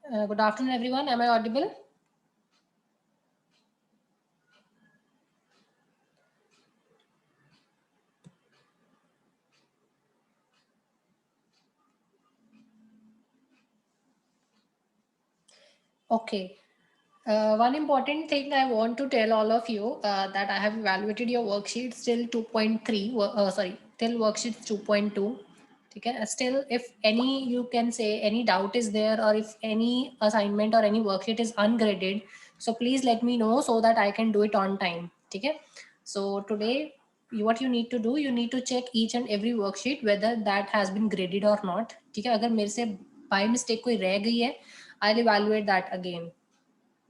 Good afternoon, everyone. Am I audible? Okay. One important thing I want to tell all of you that I have evaluated your worksheets till 2.3, till worksheets 2.2. Okay. Still, if any, you can say any doubt is there, or if any assignment or any worksheet is ungraded, so please let me know so that I can do it on time. Okay. So today, what you need to do, you need to check each and every worksheet whether that has been graded or not. ठीक है, अगर मेरे से by mistake कोई रह गई है, I'll evaluate that again.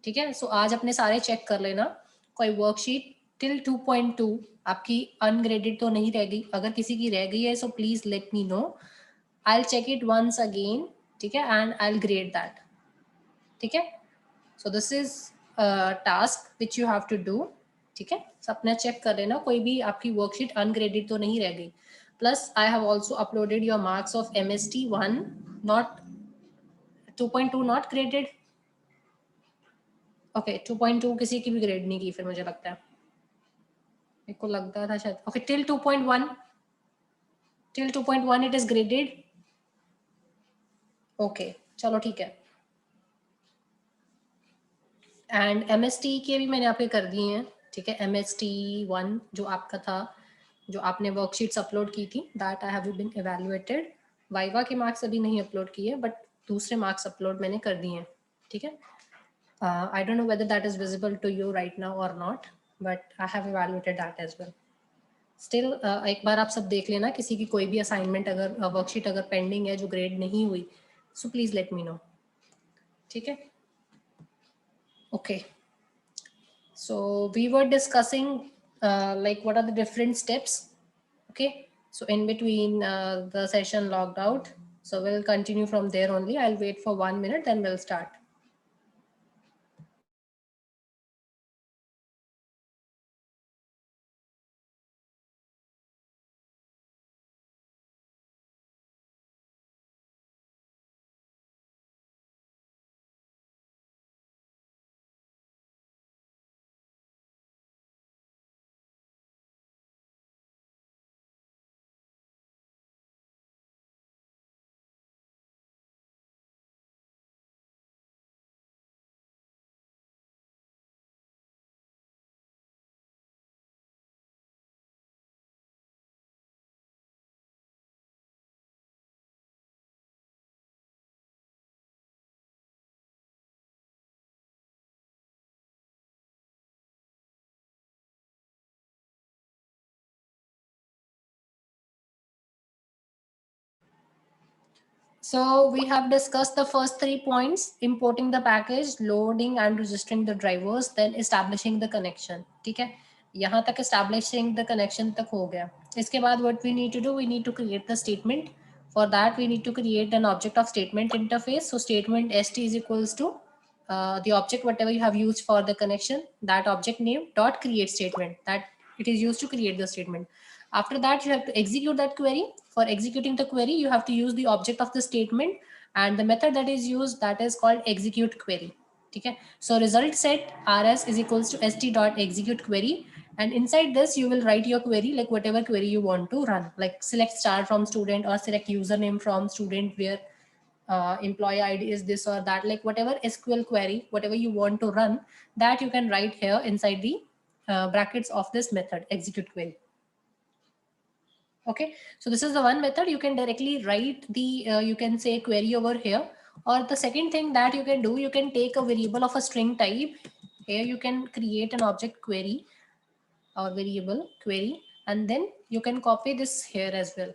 ठीक है, सो आज अपने सारे चेक कर लेना. कोई वर्कशीट टिल 2.2 आपकी अनग्रेडेड तो नहीं रह गई. अगर किसी की रह गई है so please let me know. I will check it once again. ठीक है, and I will grade that. ठीक है, so this is task which you have to do. ठीक है, so अपना चेक कर लेना कोई भी आपकी वर्कशीट अनग्रेडेड तो नहीं रह गई. Plus I have also uploaded your marks of MST 1 not 2.2 not graded. Okay, 2.2 किसी की भी ग्रेड नहीं की फिर मुझे लगता है. मेरे को लगता था शायद. Okay, till 2.1, till 2.1 it is graded. Okay, चलो ठीक है. एंड MST के भी मैंने आपके कर दिए हैं. ठीक है, MST 1 जो आपका था, जो आपने वर्कशीट्स अपलोड की थी, that I have been evaluated. Viva के मार्क्स अभी नहीं अपलोड किए, बट दूसरे मार्क्स अपलोड मैंने कर दिए हैं. ठीक है, I don't know whether that is visible to you right now और not, but I have evaluated that as well. Still एक बार आप सब देख लेना, किसी की कोई भी असाइनमेंट अगर वर्कशीट अगर पेंडिंग है जो ग्रेड नहीं हुई, so please let me know. ठीक है, okay. So we were discussing like what are the different steps. Okay, so in between the session logged out, so we'll continue from there only. I'll wait for 1 minute, then we'll start. So we have discussed the first 3 points: importing the package, loading and registering the drivers, then establishing the connection. ठीक है, यहाँ तक establishing the connection तक हो गया. इसके बाद what we need to do, we need to create the statement. For that we need to create an object of statement interface. So statement st is equals to the object whatever you have used for the connection, that object name dot create statement, that it is used to create the statement. After that you have to execute that query. For executing the query you have to use the object of the statement, and the method that is used, that is called execute query. Okay, so result set rs is equals to st dot execute query, and inside this you will write your query, like whatever query you want to run, like select star from student or select username from student, where employee ID is this or that, like whatever SQL query, whatever you want to run, that you can write here inside the brackets of this method execute query. Okay, so this is the one method. You can directly write the you can say query over here. Or the second thing that you can do, you can take a variable of a string type. Here you can create an object query or variable query, and then you can copy this here as well.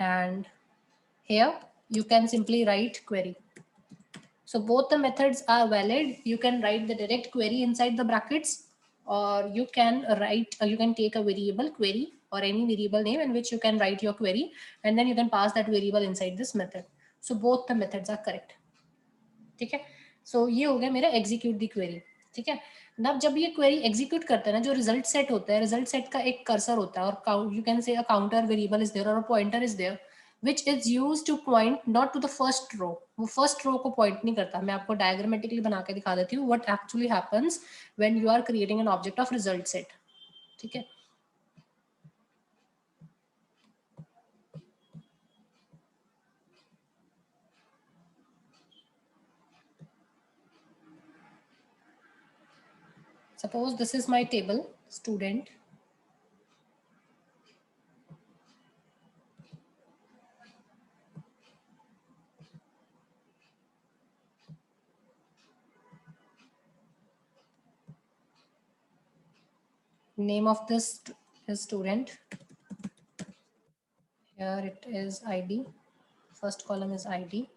And here you can simply write query. So both the methods are valid. You can write the direct query inside the brackets, or you can write, you can take a variable query or any variable name in which you can write your query, and then you can pass that variable inside this method. So both the methods are correct. ठीक है, so ये हो गया मेरा execute the query. ठीक है ना। अब जब ये क्वेरी एग्जीक्यूट करता है ना, जो रिजल्ट सेट होता है, रिजल्ट सेट का एक कर्सर होता है और you can say a counter variable is there और a pointer is there which is used to point not to the first row. वो फर्स्ट रो को पॉइंट नहीं करता। मैं आपको डायग्रामेटिकली बना के दिखा देती हूँ what actually happens when you are creating an object of result set. ठीक है। Suppose this is my table student. Name of this is student. Here it is ID. First column is ID.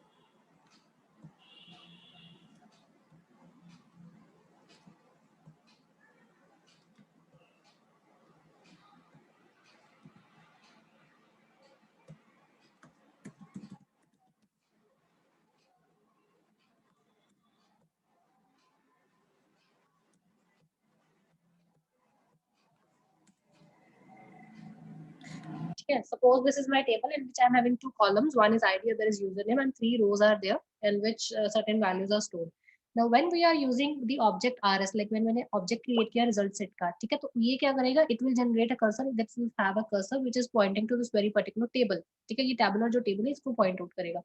Yeah, suppose this is my table in which I'm having two columns. One is ID, other is username, and three rows are there in which certain values are stored. Now, when we are using the object rs, like when मैंने object create किया result set का, ठीक है, तो ये क्या करेगा? It will generate a cursor that will have a cursor which is pointing to this very particular table. ठीक है, ये tabular जो table है इसको point out करेगा.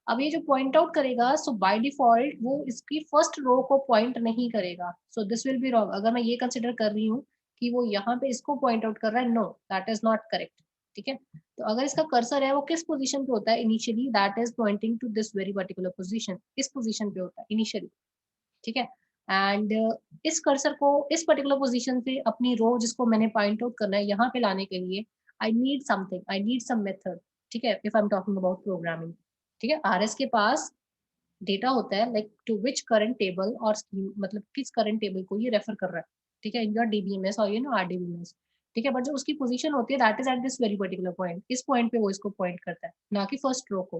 अब ये जो point out करेगा, so by default वो इसकी first row को point नहीं करेगा. So this will be wrong. अगर मैं ये consider कर रही हूँ कि वो यहाँ पे इसको point out कर रहा है, no, that is not correct. ठीक है। तो अगर इसका कर्सर है वो किस पोजीशन पे होता है initially, that is pointing to this very particular position, इस पोजीशन पे होता है इनिशियली। ठीक है। एंड इस कर्सर को इस पर्टिकुलर पोजीशन से अपनी रो जिसको मैंने पॉइंट आउट करना है यहाँ पे लाने के लिए I need something, I need some method. ठीक है, if I am talking about programming. ठीक है, आरएस के पास डेटा होता है like to which current table और स्कीम, मतलब किस करंट टेबल को ये रेफर कर रहा है। ठीक है, इन योर डीबीएमएस और आरडीबीएमएस। ठीक है, बट जो उसकी पोजीशन होती है that is at this very particular point, इस पॉइंट पे वो इसको पॉइंट करता है, ना कि फर्स्ट रो को।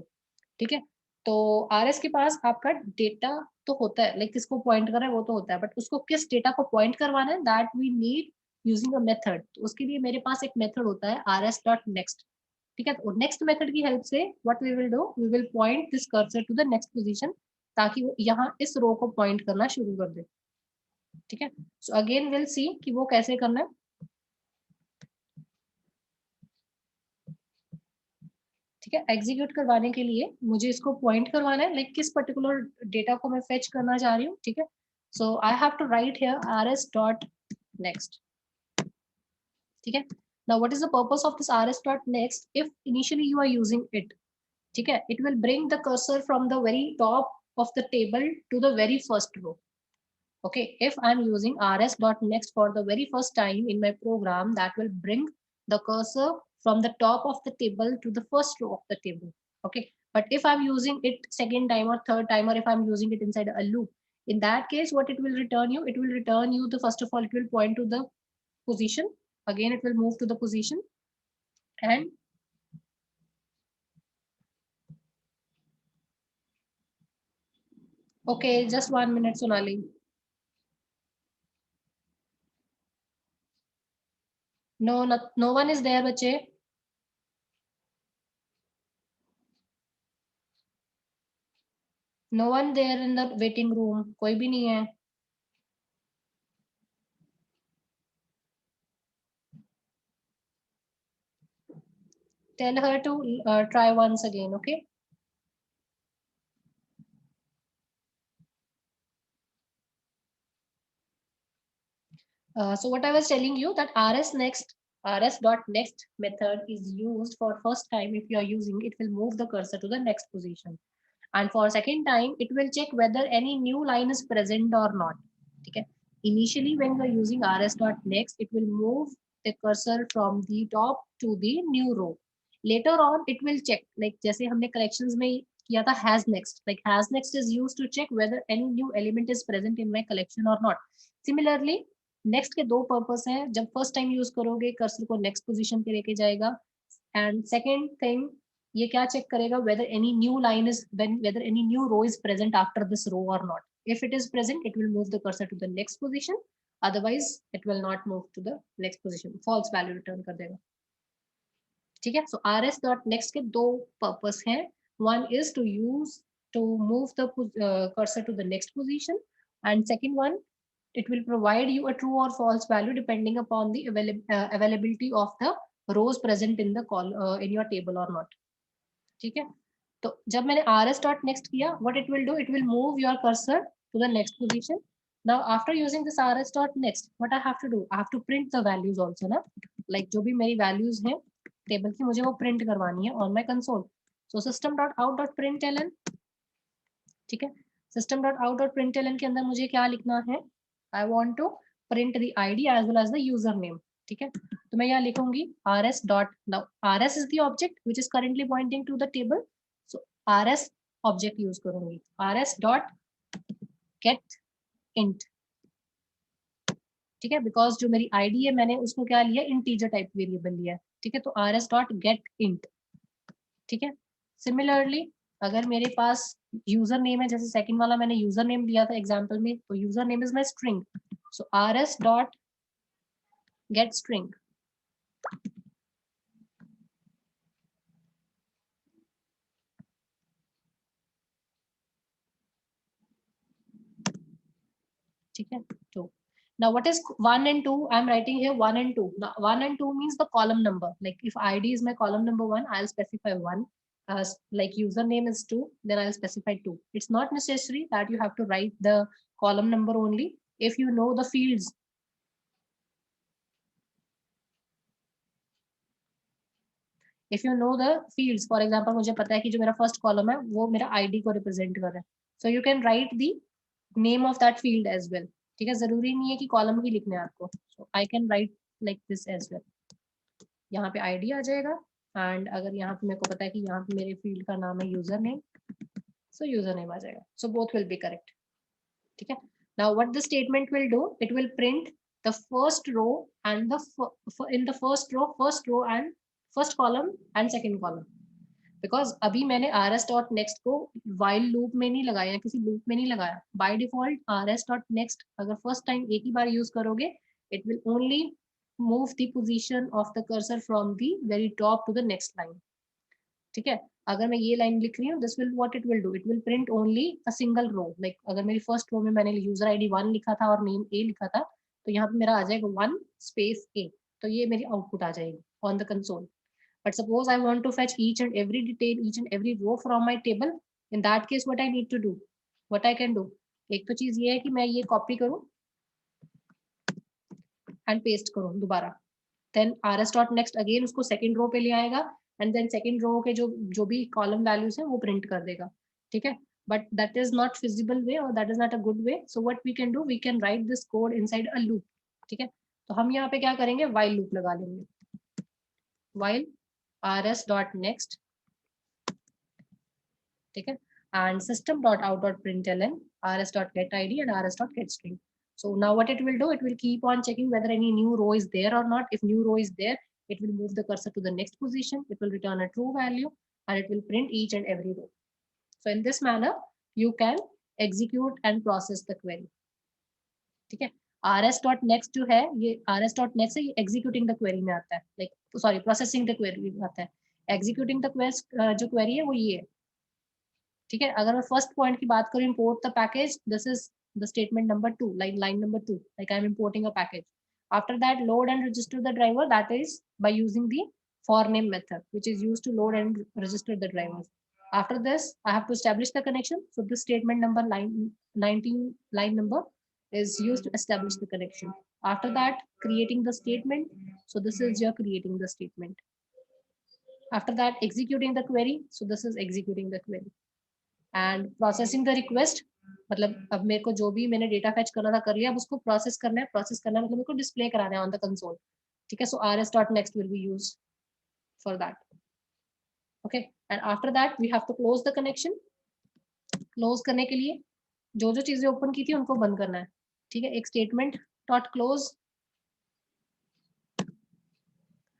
ठीक है, तो आरएस के पास आपका डेटा तो होता है, लाइक किसको पॉइंट कर रहा है वो तो होता है, बट उसको किस डेटा को पॉइंट करवाना है that we need using a method. तो उसके लिए मेरे पास एक मेथड होता है rs डॉट नेक्स्ट। ठीक है, तो नेक्स्ट मेथड की हेल्प से what we will do, we will point this cursor to the next position, ताकि वो यहाँ इस रो को पॉइंट करना शुरू कर दे। ठीक है, सो अगेन विल सी कि वो कैसे करना है। ठीक है, एग्जीक्यूट करवाने के लिए मुझे इसको पॉइंट करवाना है, लाइक किस पर्टिकुलर डेटा को मैं फेच करना चाह रही हूँ। ठीक है, so I have to write here rs dot next. ठीक है, now what is the purpose of this rs dot next? If initially you are using it, ठीक है, it will bring the cursor from the very top of the table to the very first row. Okay, if I'm using rs dot next for the very first time in my program, that will bring the cursor from the top of the table to the first row of the table. Okay, but if I'm using it second time or third time, or if I'm using it inside a loop, in that case what it will return you, it will return you the, first of all it will point to the position, again it will move to the position, and okay, just 1 minute Sonali. No, no one is there bache. No one there in the waiting room, कोई भी नहीं है। Tell her to try once again, okay? So what I was telling you that rs dot next method is used for first time. If you are using it, will move the cursor to the next position, and for second time it will check whether any new line is present or not. Okay, initially when you are using rs dot next, it will move the cursor from the top to the new row. Later on it will check, like जैसे हमने collections में किया था has next, like has next is used to check whether any new element is present in my collection or not. Similarly, next के दो purpose हैं, जब first time use करोगे कर्सर को नेक्स्ट पोजीशन पे लेके जाएगा, एंड सेकंड थिंग ये क्या चेक करेगा, whether any new line is whether any new row is present after this row और not. If it is present, it will move the cursor to the next position. Otherwise, it will not move to the next position. False value return कर देगा. ठीक है. So rs.next के दो purpose हैं. One is to move the cursor to the next position, and second one, it will provide you a true or false value depending upon the availability of the rows present in the in your table or not. ठीक है. तो जब मैंने rs.next किया, what it will do, it will move your cursor to the next position. Now after using this rs.next, what I have to do, I have to print the values also ना, like जो भी मेरी values हैं table की, मुझे वो print करवानी है on my console. So system.out.println, ठीक है. system.out.println के अंदर मुझे क्या लिखना है, I want to print the ID as well as the username. ठीक है. तो मैं यहाँ लिखूंगी rs dot, now rs is the object which is currently pointing to the table. So rs object use करूंगी, rs dot get int. ठीक है. Because जो मेरी आईडी है मैंने उसको क्या लिया, इंटीजर टाइप वेरिएबल लिया है. ठीक है. तो rs dot get int. ठीक है. सिमिलरली अगर मेरे पास यूजर नेम है, जैसे सेकंड वाला मैंने यूजर नेम लिया था एग्जांपल में, तो user name is my string. So rs dot get string. ठीक है. तो now what is 1 and 2, I'm writing here 1 and 2. Now 1 and 2 means the column number. Like if id is my column number 1, I'll specify 1. Like username is 2, then I'll specify 2. It's not necessary that you have to write the column number only. If you know the fields, if you know the fields, for example मुझे पता है कि जो मेरा first column है वो मेरा id को represent कर रहा है, so you can write the name of that field as well. ठीक है. जरूरी नहीं है कि कॉलम ही लिखने हैं आपको. so I can write like this as well. यहाँ पे id आ जाएगा, एंड अगर यहाँ पे मेरे को पता है कि यहाँ पे मेरे फील्ड का नाम है user name, so user name आ जाएगा. So both will be correct. ठीक है. Now what the statement will do, it will print the first row and in the first row and first column and second column. Because अभी मैंने rs.next को while loop में नहीं लगाया, किसी loop में नहीं लगाया. बाय डिफॉल्ट rs.next अगर फर्स्ट टाइम एक ही बार यूज करोगे, it will only move the position of the cursor from the very top to the next line. ठीक है. अगर मैं ये लाइन लिख रही हूँ, this will what it will do, it will print only a single row. like अगर मेरी फर्स्ट रो में मैंने यूजर आईडी 1 लिखा था और नेम a लिखा था, तो यहाँ पे मेरा आ जाएगा 1 space a. तो ये मेरी आउटपुट आ जाएगी on the console. But suppose I want to fetch each and every detail, each and every row from my table. In that case, what I need to do, what I can do, एक तो चीज ये है कि मैं ये copy करूं and paste करूं दोबारा. देन rs.next अगेन उसको सेकंड रो पे ले आएगा, एंड देन सेकंड रो के जो भी कॉलम वैल्यूज है वो प्रिंट कर देगा. ठीक है. But that is not feasible way और that is not a good way. So what we can do, we can write this code inside a loop. ठीक है. तो हम यहाँ पे क्या करेंगे, while लूप लगा लेंगे. while rs.next, ठीक है, and system.out.println rs.getID and rs.getString. So now what it will do, it will keep on checking whether any new row is there or not. If new row is there, it will move the cursor to the next position. It will return a true value and it will print each and every row. So in this manner, you can execute and process the query. ठीक है. rs.next जो है, ये rs.next से executing the query में आता है, like sorry processing the query में आता है. executing the quest जो query है वो ये है. ठीक है. अगर मैं फर्स्ट पॉइंट की बात करूं, import the package, this is the statement number 2, like line number 2, like I'm importing a package. After that, load and register the driver, that is by using the for name method, which is used to load and register the drivers. After this, I have to establish the connection. So this statement number 19 line number is used to establish the connection. After that, creating the statement. So this is your creating the statement. After that, executing the query. So this is executing the query. And processing the request, मतलब अब मेरे को जो भी मैंने data fetch करना था कर लिया, अब उसको प्रोसेस करना है. प्रोसेस करना है मतलब मेरे को डिस्प्ले कराना है ऑन द कंसोल. ठीक है. So rs.next will be used for that. Okay. And after that we have to close the connection. Close करने के लिए जो जो चीजें ओपन की थी उनको बंद करना है. ठीक है. एक statement dot close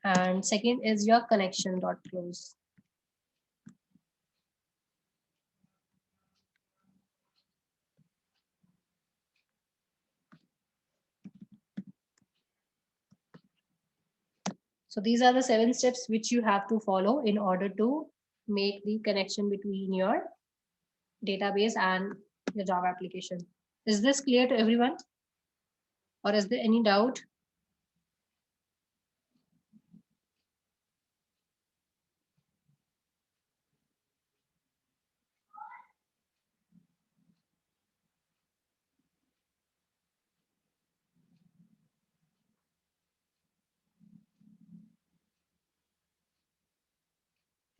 and second is your connection dot close. So these are the 7 steps which you have to follow in order to make the connection between your database and your Java application. Is this clear to everyone, or is there any doubt?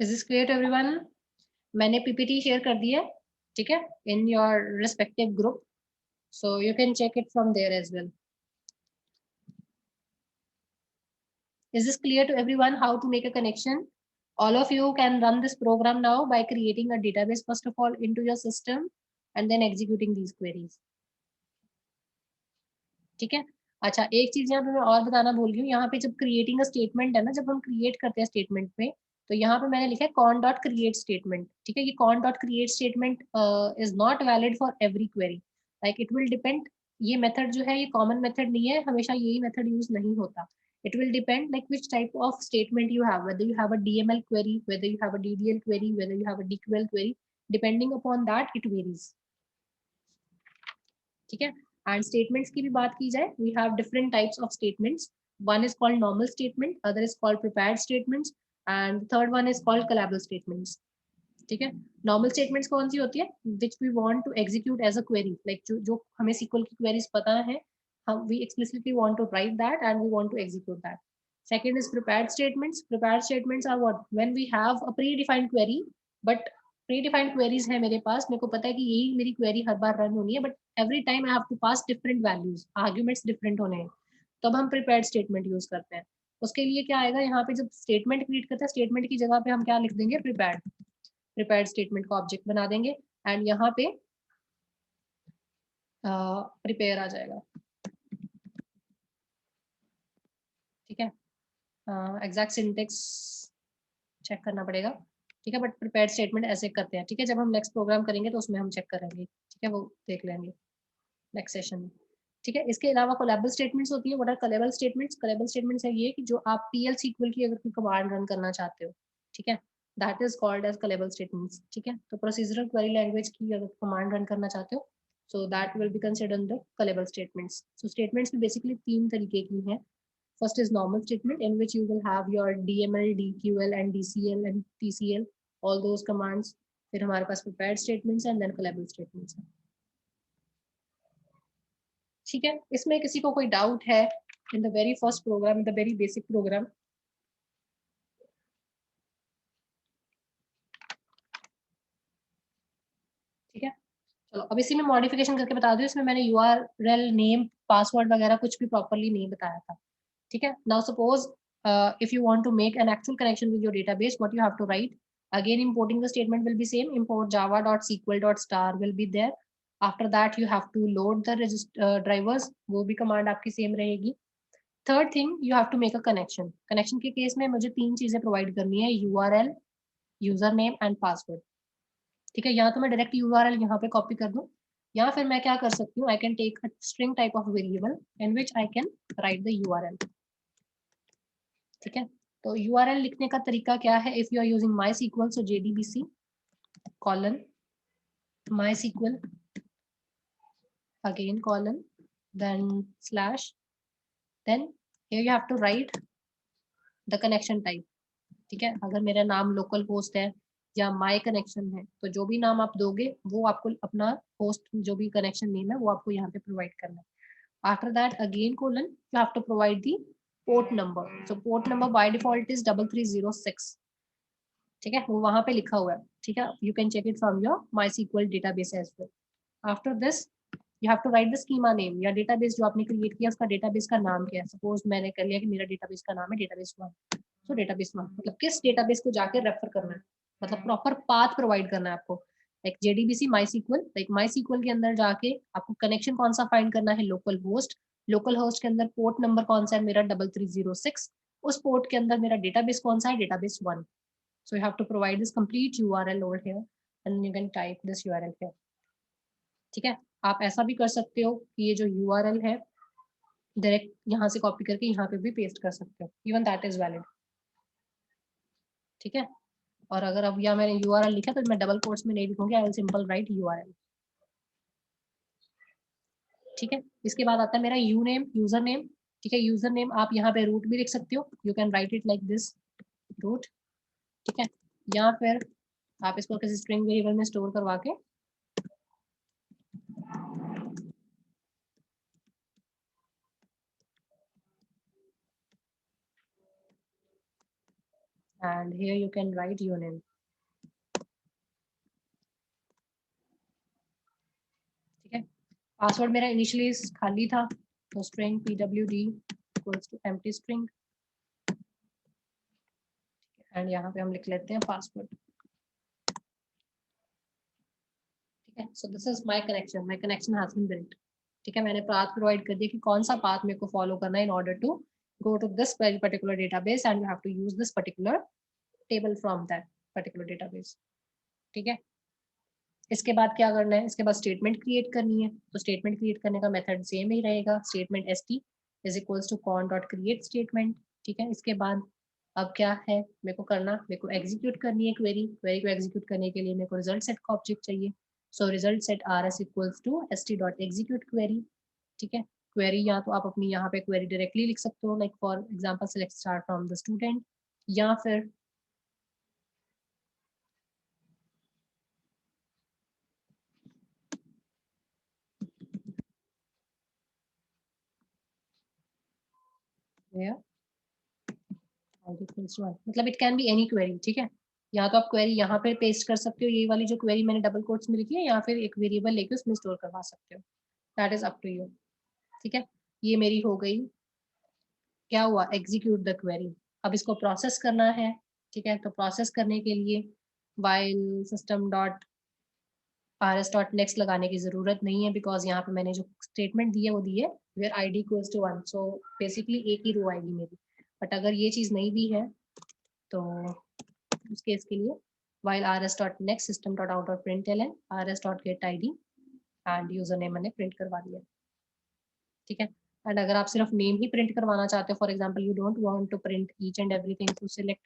Is this clear to everyone? मैंने PPT share कर दी है, ठीक है, in your respective group, so you can check it from there as well. Is this clear to everyone how to make a connection? All of you can run this program now by creating a database first of all into your system and then executing these queries. ठीक है, अच्छा एक चीज यहाँ पे मैं और बताना भूल गई हूँ, यहाँ पे जब क्रिएटिंग अ स्टेटमेंट है ना, जब हम क्रिएट करते हैं स्टेटमेंट में, तो यहाँ पे मैंने लिखा है कॉन डॉट क्रिएट स्टेटमेंट, ठीक है, ये cone dot create statement is not valid for every query, like it will depend, ये मेथड जो है ये कॉमन मेथड नहीं है, हमेशा यही मेथड यूज नहीं होता. It will depend like which type of statement you have, whether you have a DML query, whether you have a DDL query, whether you have a DQL query, depending upon that it varies. ठीक है, and statements की भी बात की जाए, we have different types of statements. One is called normal statement, other is called prepared statements, and third one is called callable statements. ठीक है, normal statements कौन सी होती है, which we want to execute as a query, like जो हमें SQL की queries पता है, हम we explicitly want to write that and we want to execute that. Second is prepared statements. Prepared statements are what, when we have a predefined query, but predefined queries है मेरे पास, मेरे को पता है कि यही मेरी query हर बार run होनी है, but every time I have to pass different values, arguments different होने हैं, तब हम प्रिपेयर्ड स्टेटमेंट यूज करते हैं. उसके लिए क्या आएगा, यहाँ पे जब स्टेटमेंट क्रिएट करते हैं, स्टेटमेंट की जगह पे हम क्या लिख देंगे, प्रिपेयर्ड. प्रिपेयर्ड स्टेटमेंट का ऑब्जेक्ट बना देंगे एंड यहाँ पे प्रिपेयर आ जाएगा. ठीक है, एग्जैक्ट सिंटेक्स चेक करना पड़ेगा, ठीक है, बट प्रिपेयर्ड स्टेटमेंट ऐसे करते हैं. ठीक है, जब हम नेक्स्ट प्रोग्राम करेंगे तो उसमें हम चेक करेंगे, ठीक है, वो देख लेंगे नेक्स्ट सेशन में. ठीक है, इसके अलावा कोलेबल स्टेटमेंट्स होती है. What are callable statements? Callable statements है ये कि जो आप PL SQL की अगर कोई कमांड रन करना चाहते हो, ठीक है, that is called as callable statements. ठीक है, तो प्रोसीजरल क्वेरी लैंग्वेज की अगर कमांड रन करना चाहते हो, so that will be considered under callable statements. So statements में basically 3 तरीके की हैं. First is normal statement in which you will have your DML, DQL and DCL and TCL, all those commands. फिर हमारे पास prepared statements and then callable statements. ठीक है, इसमें किसी को कोई डाउट है in the very first program, in the very basic program? ठीक है, चलो अब इसी में मॉडिफिकेशन करके बता दो. इसमें मैंने URL नेम पासवर्ड वगैरह कुछ भी प्रॉपरली नहीं बताया था. ठीक है, now suppose if you want to make an actual connection with your database, what you have to write, again importing the statement will be same, import java.sql.star will be there. After that you have to load the drivers, वो भी command आपकी same रहेगी. Third thing, you have to make a connection. Connection के case में मुझे 3 चीजें provide करनी है, URL, user name and password. ठीक है, यहाँ तो मैं डायरेक्ट URL यहाँ पे कॉपी कर दूं, या फिर मैं क्या कर सकती हूँ, I can take a string type of variable in which I can write the URL. ठीक है, तो URL लिखने का तरीका क्या है, if you are using MySQL, so JDBC colon MySQL again colon then slash, then here you have to write the connection type. ठीक है, अगर मेरा नाम लोकल होस्ट है या माय कनेक्शन है, तो जो भी नाम आप दोगे वो आपको अपना होस्ट जो भी कनेक्शन नेम है वो आपको यहाँ पे प्रोवाइड करना है. After that again colon you have to provide the port number. So port number by default is 3306. ठीक है, वो वहां पे लिखा हुआ है. ठीक है, you can check it from your MySQL database as well. After this you have to write the schema name, या डेटाबेस जो आपने क्रिएट किया उसका डेटाबेस का नाम क्या है. सपोज मैंने कर लिया कि मेरा डेटाबेस का नाम है डेटाबेस 1, तो डेटाबेस 1 मतलब किस डेटाबेस को जाके रेफर करना है, मतलब प्रॉपर पाथ प्रोवाइड करना है आपको. Like JDBC MySQL, like MySQL के अंदर जाके आपको कनेक्शन कौन सा फाइंड करना है, लोकल होस्ट के अंदर पोर्ट नंबर कौन सा है मेरा 3306, उस पोर्ट के अंदर मेरा डेटाबेस कौन सा है, database 1. So you have to provide this complete URL over here and you can type this URL here. ठीक है, आप ऐसा भी कर सकते हो कि ये जो URL है डायरेक्ट यहाँ से कॉपी करके यहाँ पे भी पेस्ट कर सकते हो, इवन दैट इज वैलिड। ठीक है, और अगर अब यहाँ मैंने URL लिखा तो मैं डबल कोट्स में नहीं लिखूंगी, I will simple right URL। ठीक है, इसके बाद आता है मेरा यूजर नेम। ठीक है, यूजर नेम आप यहाँ पे रूट भी लिख सकते हो, you can write it like this, root. ठीक है, या फिर आप इसको किसी स्ट्रिंग वेरिएबल में स्टोर करवा के and here you can write your name। ठीक है, पासवर्ड मेरा इनिशियली खाली था, तो string pwd equals to empty string, and यहाँ पे हम लिख लेते हैं पासवर्ड। ठीक है, so this is my connection has been built. ठीक है, मैंने पाथ प्रोवाइड कर दिया कि कौन सा पाथ मेरे को फॉलो करना है in order to go to this particular database and you have to use this particular table from that particular database. ठीक है, इसके बाद क्या करना है, इसके बाद स्टेटमेंट क्रिएट करनी है। तो स्टेटमेंट क्रिएट करने का मेथड सेम ही रहेगा, statement st is equals to con dot create statement. ठीक है, इसके बाद अब क्या है मेरे को करना, मेरे को एग्जीक्यूट करनी है क्वेरी। क्वेरी को एग्जीक्यूट करने के लिए मेरे को रिजल्ट सेट का ऑब्जेक्ट चाहिए, so result set rs equals to st dot execute query. ठीक है, क्वेरी या तो आप अपनी यहाँ पे क्वेरी डायरेक्टली लिख सकते हो, like for example select star from the student, या फिर मतलब it can be any query. ठीक है, या तो आप क्वेरी यहाँ पे पेस्ट कर सकते हो, ये वाली जो क्वेरी मैंने डबल कोट्स में लिखी है, या फिर एक वेरिएबल लेके उसमें स्टोर करवा सकते हो, that is up to you. ठीक है, ये मेरी हो गई, क्या हुआ, एग्जीक्यूट द क्वेरी। अब इसको प्रोसेस करना है। ठीक है, तो प्रोसेस करने के लिए while system dot rs dot next लगाने की जरूरत नहीं है, बिकॉज यहाँ पे मैंने जो स्टेटमेंट दी है वो दी है where id equals to 1, so basically एक ही रो आएगी मेरी। बट अगर ये चीज नहीं भी है तो उस केस के लिए while rs.next system.out.println rs.getID and user name मैंने प्रिंट करवा दिया। ठीक है, एंड अगर आप सिर्फ नेम ही प्रिंट करवाना चाहते हो, for example you don't want to print each and everything, to select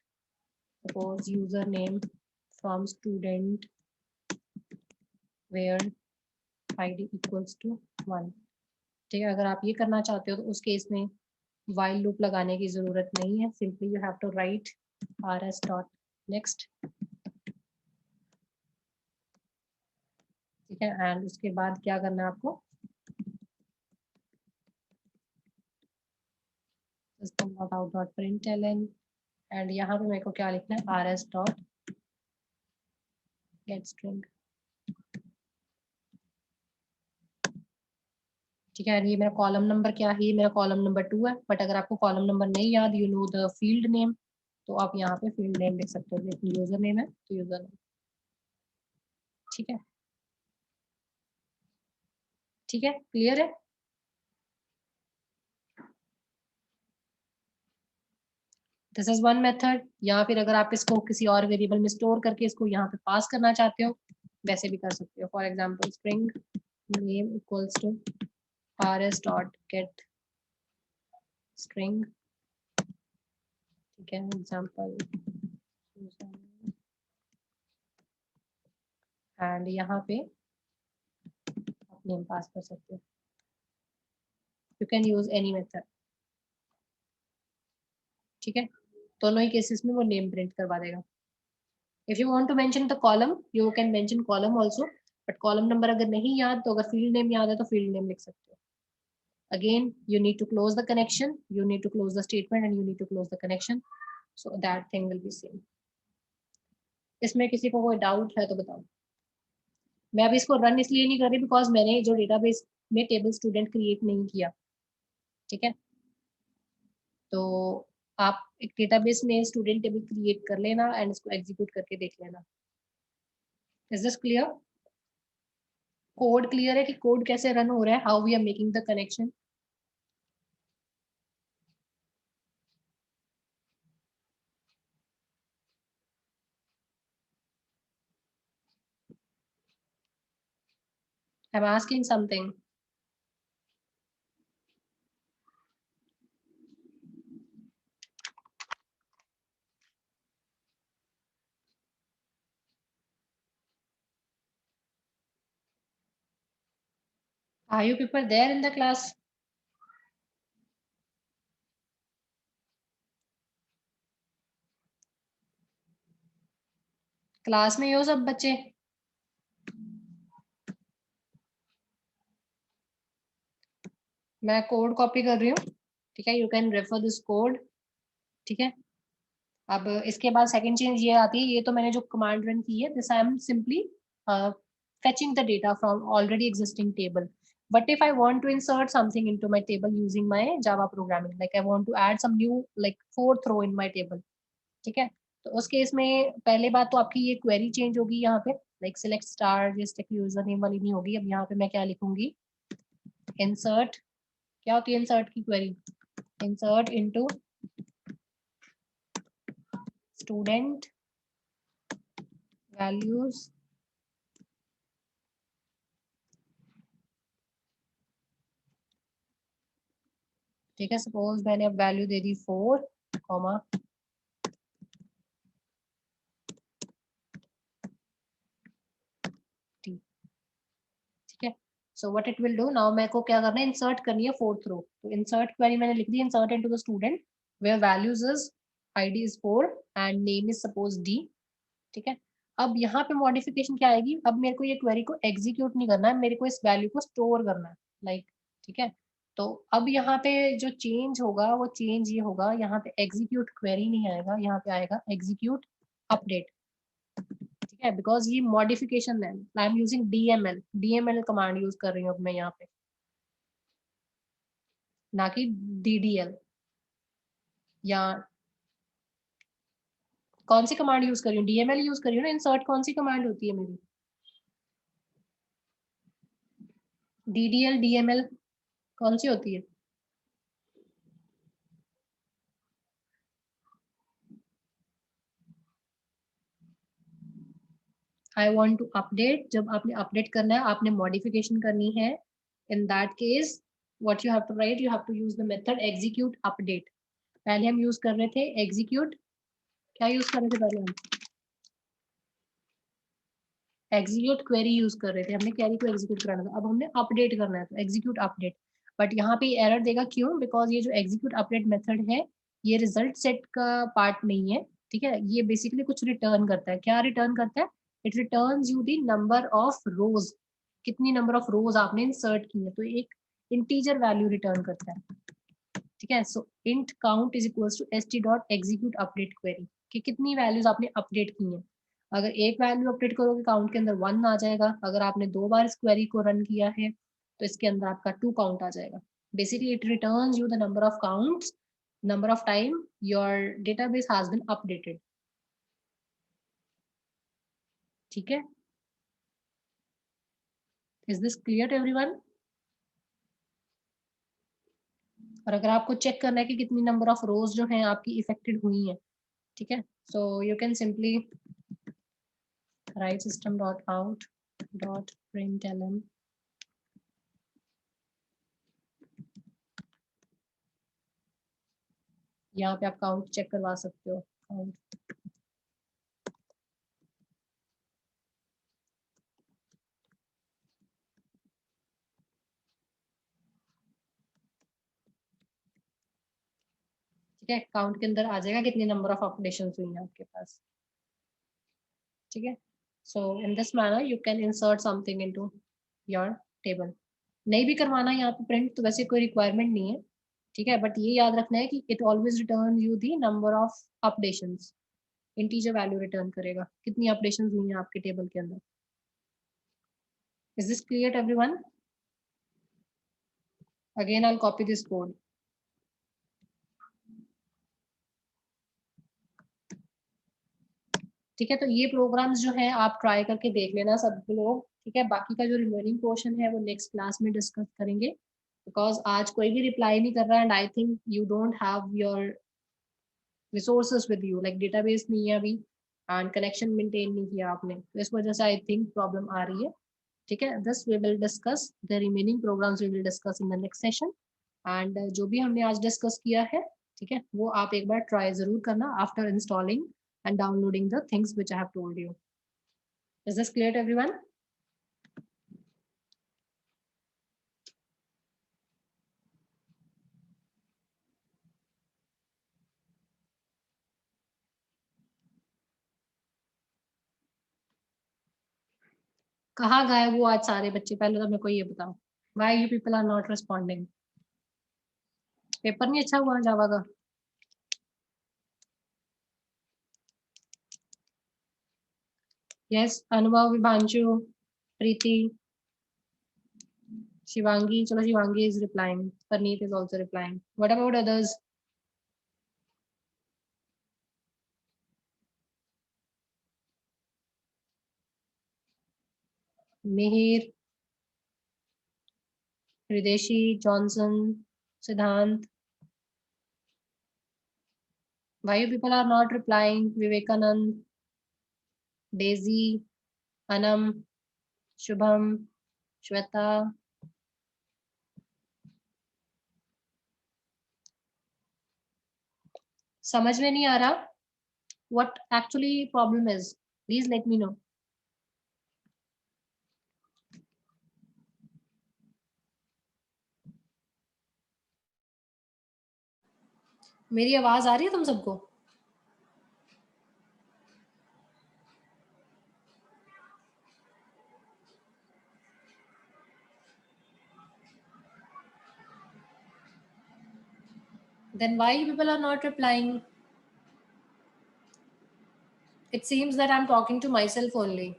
suppose user name from student where id equals to 1। ठीक है, अगर आप ये करना चाहते हो तो उस केस में while लूप लगाने की जरूरत नहीं है, simply you have to write rs.next। ठीक है, एंड उसके बाद क्या करना है आपको, system.out.println एंड यहाँ पे मेरे को क्या लिखना है, rs.getString। ठीक है, ये मेरा कॉलम नंबर क्या है, ये मेरा कॉलम नंबर 2 है। बट अगर आपको कॉलम नंबर नहीं याद, you know the field name, तो आप यहाँ पे फील्ड नेम लिख सकते हो, जैसे यूजर नेम है तो यूजर नेम। ठीक है, ठीक है, क्लियर है। This is one method. या फिर अगर आप इसको किसी और वेरिएबल में स्टोर करके इसको यहाँ पे पास करना चाहते हो, वैसे भी कर सकते हो। For example string name equals to rs dot get string. ठीक है, एग्जाम्पल एंड यहाँ पे आप नेम पास कर सकते हो, you can use any method. ठीक है, दोनों ही केसेस में वो नेम प्रिंट करवा देगा। If you want to mention the column, you can mention column also, but column number अगर नहीं याद, तो अगर फील्ड नेम याद है तो फील्ड नेम लिख सकते हो। Again you need to close the connection, you need to close the statement and you need to close the connection, so that thing will be same. इसमें किसी को कोई डाउट है तो बताओ। मैं अभी इसको रन इसलिए नहीं कर रही बिकॉज मैंने जो डेटाबेस में टेबल स्टूडेंट क्रिएट नहीं किया। ठीक है, तो आप एक डेटाबेस में स्टूडेंट टेबल क्रिएट कर लेना एंड इसको एग्जीक्यूट करके देख लेना। Is this clear? Code clear है कि कोड कैसे रन हो रहा है, how we are making the connection? I am asking something. Are you people there in the class? Class में ही हो सब बच्चे? मैं कोड कॉपी कर रही हूँ, ठीक है, you can refer this code, ठीक है। अब इसके बाद सेकंड चेंज ये आती है, ये तो मैंने जो कमांड रन की है, this I am simply fetching the data from already existing table. But if I want to insert something into my table using my Java programming, like I want to add some new like fourth row in my table, ठीक है, तो उस case में पहले बात तो आपकी ये क्वेरी चेंज होगी यहाँ पे, like select star just user name वाली नहीं होगी। अब यहाँ पे मैं क्या लिखूंगी, इंसर्ट, क्या होती है इंसर्ट की query, insert into student values, ठीक है। सपोज मैंने अब वैल्यू दे दी 4, कॉमा टी, ठीक है। So what it will do now, मेरे को क्या करना है, इंसर्ट करनी है फोर्थ रो। तो इंसर्ट क्वेरी मैंने लिख दी, insert into the student where values is ID is 4 and name is suppose D, ठीक है। अब यहाँ पे मॉडिफिकेशन क्या आएगी, अब मेरे को ये क्वेरी को एग्जीक्यूट नहीं करना है, मेरे को इस वैल्यू को स्टोर करना है, लाइक, ठीक है। तो अब यहाँ पे जो चेंज होगा वो चेंज ये होगा, यहाँ पे एग्जीक्यूट क्वेरी नहीं आएगा, यहाँ पे आएगा एग्जीक्यूट अपडेट, ठीक है, बिकॉज ये मॉडिफिकेशन है। I am using DML, DML command use कर रही हूँ अब मैं यहाँ पे, ना कि डीडीएल। या कौन सी कमांड यूज कर रही हूँ, डीएमएल यूज कर रही हूँ ना। इंसर्ट कौन सी कमांड होती है मेरी, डीडीएल डीएमएल कौन सी होती है? आई वॉन्ट टू अपडेट, जब आपने अपडेट करना है, आपने मॉडिफिकेशन करनी है, in that case what you have to write, you have to use the method execute update. पहले हम यूज कर रहे थे एग्जीक्यूट, क्या यूज कर रहे थे पहले हम, एग्जीक्यूट क्वेरी यूज कर रहे थे, हमने क्वेरी को एग्जीक्यूट कराना था। अब हमने अपडेट करना है तो एग्जीक्यूट अपडेट। बट यहाँ पे एरर देगा, क्यों? बिकॉज ये जो एग्जीक्यूट अपडेट मेथड है, ये रिजल्ट सेट का पार्ट नहीं है, ठीक है। ये बेसिकली कुछ रिटर्न करता है, क्या रिटर्न करता है, it returns you the number of रोज, कितनी नंबर ऑफ रोज आपने इंसर्ट की है, तो एक इंटीजर वैल्यू रिटर्न करता है, ठीक है। So int count is equals to S T dot execute update query, कि कितनी वैल्यूज आपने अपडेट की हैं। अगर एक वैल्यू अपडेट करोगे काउंट के अंदर 1 आ जाएगा, अगर आपने 2 बार इस क्वेरी को रन किया है तो इसके अंदर आपका 2 काउंट आ जाएगा। Basically it returns you the number of counts, number of time your database has been updated, ठीक है। Is this clear to everyone? और अगर आपको चेक करना है कि कितनी नंबर ऑफ रोज जो है आपकी इफेक्टेड हुई है, ठीक है, so you can simply write system dot out dot println, यहाँ पे आप काउंट चेक करवा सकते हो, काउंट, ठीक है। काउंट के अंदर आ जाएगा कितनी नंबर ऑफ अपडेशन हुई है आपके पास, ठीक है। So in this manner you can insert something into your table. नहीं भी करवाना यहाँ पे प्रिंट तो वैसे कोई रिक्वायरमेंट नहीं है, ठीक है, बट ये याद रखना है कि it always return you the number of updations, integer value return करेगा, कितनी अपडेशन हुई है आपके टेबल के अंदर। Is this clear everyone? Again I copy this code, ठीक है। तो ये प्रोग्राम्स जो है आप ट्राई करके देख लेना सब लोग, ठीक है। बाकी का जो रिमेनिंग पोर्शन है वो नेक्स्ट क्लास में डिस्कस करेंगे, बिकॉज आज कोई भी रिप्लाई नहीं कर रहा and I think you don't have your resources with you, like database नहीं है अभी एंड कनेक्शन मेंटेन नहीं किया आपने, तो इस वजह से आई थिंक प्रॉब्लम आ रही है, ठीक है। This we will discuss the remaining programs, we will discuss in the next session. And जो भी हमने आज डिस्कस किया है, ठीक है, वो आप एक बार ट्राई जरूर करना after installing and downloading the things which I have told you. Is this clear to everyone? कहाँ गए वो आज सारे बच्चे? पहले तो मेरे को ये बताओ, why you people are not responding? Paper नहीं अच्छा हुआ जावा का? यस, अनुभव, विभांशु, प्रीति, शिवांगी. चलो, Shivangi is replying. Parneet is also replying. What about others? Mihir, Hrideshi, Johnson, Siddhant. Why you people are not replying? Vivekanand, Daisy, Anam, Shubham, Shweta. समझ में नहीं आ रहा? What actually problem is? Please let me know. मेरी आवाज आ रही है तुम सबको? Then why you people are not replying? It seems that I'm talking to myself only.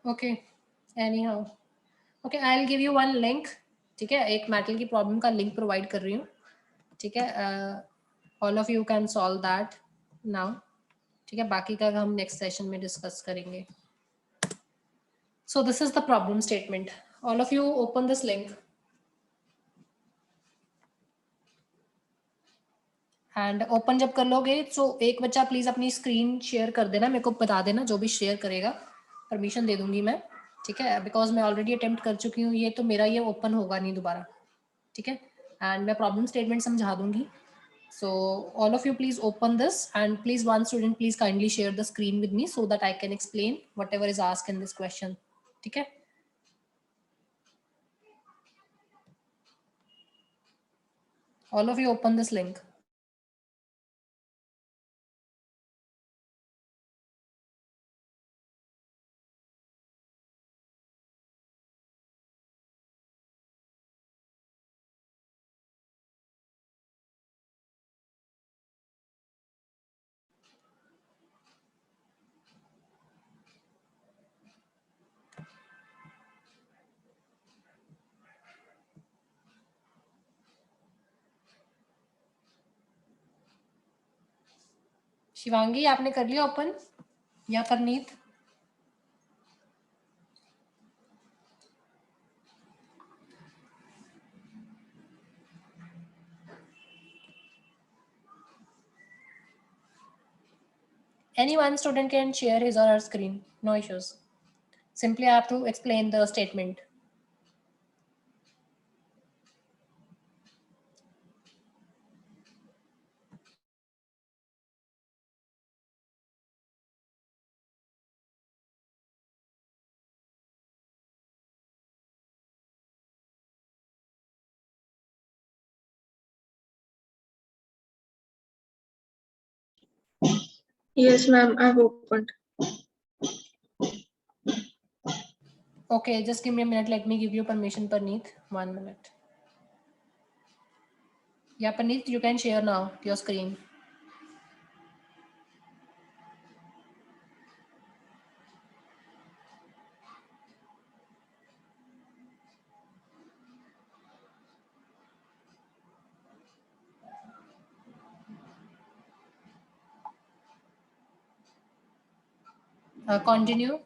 Okay, anyhow. Okay, I'll give you one link. ठीक है, एक metal की प्रॉब्लम का लिंक प्रोवाइड कर रही हूँ. ठीक है, all of you can solve that now. ठीक है, बाकी का हम नेक्स्ट सेशन में डिस्कस करेंगे. सो this is the problem statement. All of you open this link and open जब कर लोगे तो एक बच्चा प्लीज अपनी स्क्रीन शेयर कर देना, मेरे को बता देना जो भी शेयर करेगा, परमिशन दे दूंगी मैं. ठीक है, बिकॉज मैं ऑलरेडी अटेम्प्ट कर चुकी हूँ ये, तो मेरा ये ओपन होगा नहीं दोबारा. ठीक है, एंड मैं प्रॉब्लम स्टेटमेंट समझा दूंगी. So all of you please open this, and please one student please kindly share the screen with me so that I can explain whatever is asked in this question. ठीक है, all of you open this link. Shivangi आपने कर लिया open या Preneet? Any one student can share his or her screen, no issues. Simply I have to explain the statement. Yes, ma'am, I've opened. Okay, just give me a minute. Let me give you permission, Parneet. 1 minute. Yeah, Parneet, you can share now your screen. Continue.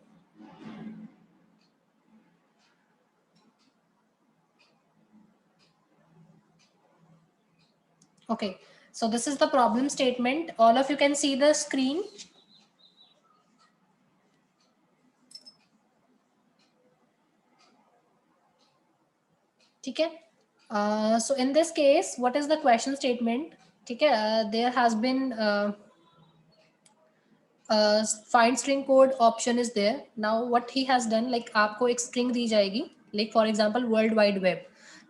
Okay, so this is the problem statement. All of you can see the screen. ठीक है, so in this case what is the question statement? ठीक है, there has been find string code option is there. Now what he has done, like आपको एक string दी जाएगी, like for example world wide web.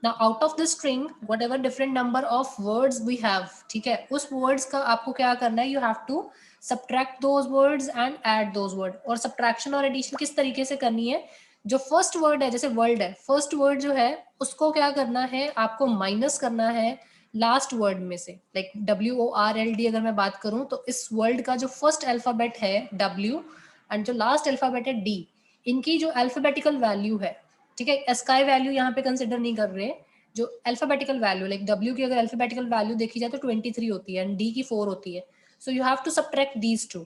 Now out of the string whatever different number of words we have, ठीक है, उस words का आपको क्या करना है, you have to subtract those words and add those words. और subtraction और addition किस तरीके से करनी है, जो फर्स्ट वर्ड है, जैसे वर्ल्ड है, फर्स्ट वर्ड जो है उसको क्या करना है, आपको माइनस करना है लास्ट वर्ड में से. लाइक WORLD अगर मैं बात करूं तो इस वर्ल्ड का जो फर्स्ट अल्फाबेट है W एंड जो लास्ट अल्फाबेट है D, इनकी जो अल्फाबेटिकल वैल्यू है, ठीक है, स्काई वैल्यू यहाँ पे कंसिडर नहीं कर रहे, जो अल्फाबेटिकल वैल्यू, लाइक W की अगर अल्फाबेटिकल वैल्यू देखी जाए तो 23 होती है एंड D की 4 होती है. So you have to subtract these two.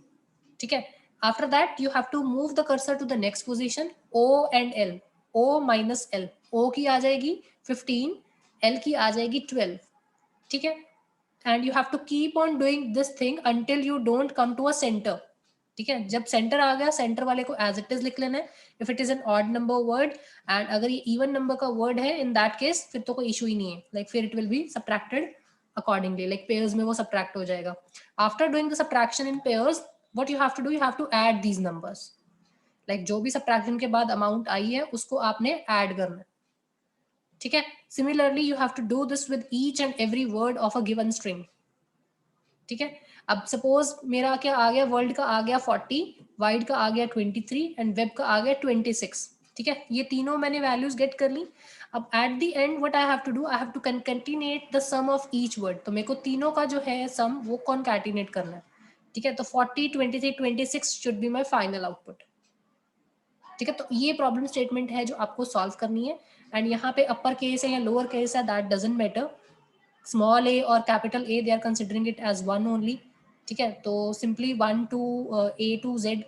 ठीक है, after that you have to move the cursor to the next position, O and L. O minus L, O की आ जाएगी 15, L की आ जाएगी 12. ठीक है, and you have to keep on doing this thing until you don't come to a center. ठीक है, जब centre आ गया, सेंटर वाले को एज इट इज लिख लेना है. If it is N odd number word and अगर ये इवन नंबर का वर्ड है, इन दैट केस फिर तो कोई इशू ही नहीं है. लाइक फिर it will be subtracted accordingly, like pairs में वो सबट्रैक्ट हो जाएगा. After doing the subtraction in pairs, what you have to do, you have to add these numbers. like जो भी subtraction के बाद amount आई है उसको आपने add करना है. ठीक है, similarly you have to do this with each and every word of a given string. ठीक है, अब सपोज मेरा क्या आ गया, वर्ल्ड का आ गया 40, वाइड का आ गया 23 एंड वेब का आ गया 26. ठीक है, ये तीनों मैंने वैल्यूज गेट कर ली. अब at the end what I have to do, I have to concatenate the sum of each word. तो मेरे को तीनों का जो है सम वो कॉन्कैटिनेट करना है. ठीक है, तो 40, 23, 26 should be my final output. ठीक है, तो ये प्रॉब्लम स्टेटमेंट है जो आपको सॉल्व करनी है. एंड यहाँ पे अपर केस है या लोअर केस है, that doesn't matter. Small A और capital A, they are considering it as one only. ठीक है, तो simply 1 to A to Z.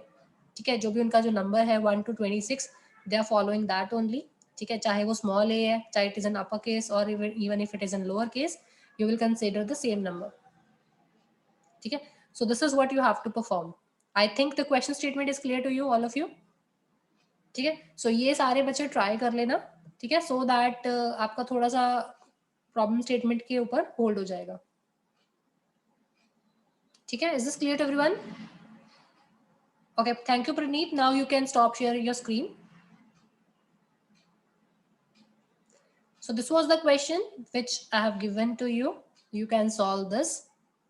ठीक है, जो भी उनका जो नंबर है 1 to 26, they are following that only. ठीक है, चाहे वो स्मॉल ए है, चाहे it is an upper case और even if it is an lower case, you will consider the same number. ठीक है, so this is what you have to perform. I think the question statement is clear to you, all of you. ठीक है, so ये सारे बच्चे try कर लेना. ठीक है, so that आपका थोड़ा सा प्रॉब्लम स्टेटमेंट के ऊपर होल्ड हो जाएगा. ठीक है, is this clear to everyone? Okay, thank you Praneet. Now you can stop sharing your screen. So this was the question which I have given to you. You can solve this.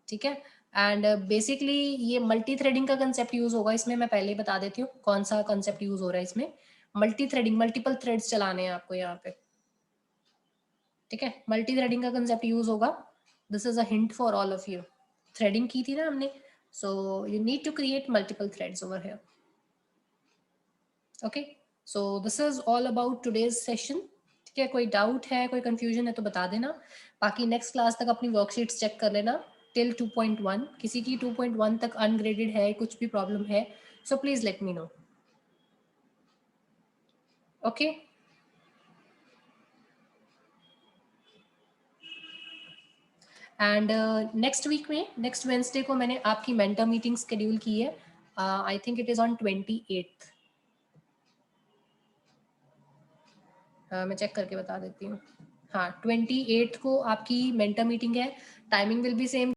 ठीक है, and basically ये multi threading का concept use होगा इसमें. मैं पहले ही बता देती हूँ कौन सा कंसेप्ट यूज हो रहा है इसमें. मल्टी थ्रेडिंग, मल्टीपल थ्रेड्स चलाने हैं आपको यहाँ पे. ठीक है, मल्टी थ्रेडिंग का कंसेप्ट यूज होगा. This is a hint for all of you. Threading की थी ना हमने, so you need to create multiple threads over here. Okay, so this is all about today's session. ठीक है, कोई डाउट है, कोई कंफ्यूजन है तो बता देना. बाकी नेक्स्ट क्लास तक अपनी वर्कशीट्स चेक कर लेना टिल 2.1. किसी की 2.1 तक अनग्रेडेड है, कुछ भी प्रॉब्लम है, so please let me know. Okay, and next week में, नेक्स्ट वेंसडे को मैंने आपकी मेंटर मीटिंग शेड्यूल की है. I think it is on 28th. मैं चेक करके बता देती हूँ. हाँ, 28th को आपकी मेंटर मीटिंग है. Timing will be same.